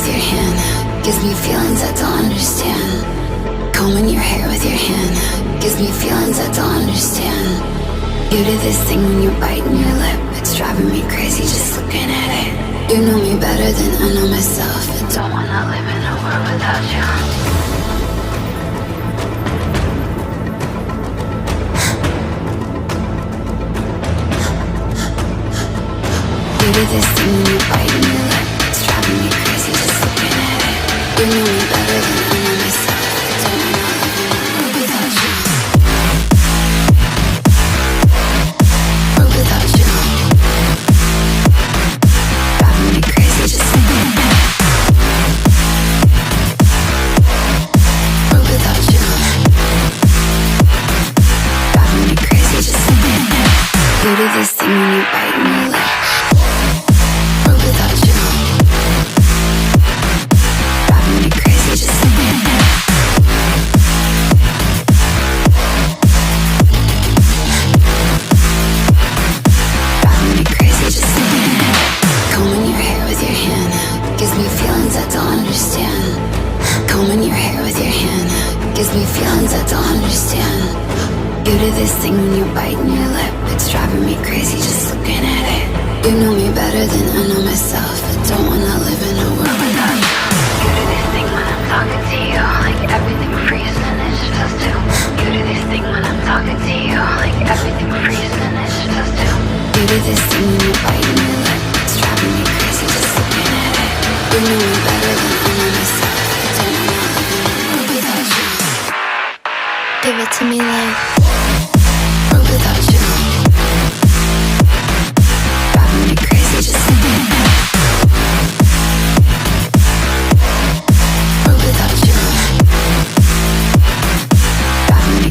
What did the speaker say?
your hand gives me feelings I don't understand. Combing your hair with your hand gives me feelings I don't understand. You do this thing when you're biting your lip, it's driving me crazy just looking at it. You know me better than I know myself. I don't wanna live in a world without you. You do this thing when you're biting your lip, it's driving me crazy just looking at it. You know me better than I know myself. I don't wanna live in a world without you. World without you. Driving me crazy just looking at it. World without you. Driving me crazy just looking at it. You do this thing when you're biting your lip. Without you, driving me crazy just looking at it. Driving me crazy just looking at it. Combing your hair with your hand gives me feelings I don't understand. Combing your hair with your hand gives me feelings I don't understand. You do this thing when you're biting your lip, it's driving me crazy just looking at it. You know me better than I know myself. I don't wanna live in a world without you. You do this thing when I'm talking to you, like everything freezes and it's just too. You do this thing when I'm talking to you, like everything freezes and it's just too. You do this thing when you're biting your lip, it's driving me crazy just looking at it. You know me better than I know myself. I don't wanna live in a world without you. Give it to me like world without you. Driving me crazy just looking at it. World without you. Driving me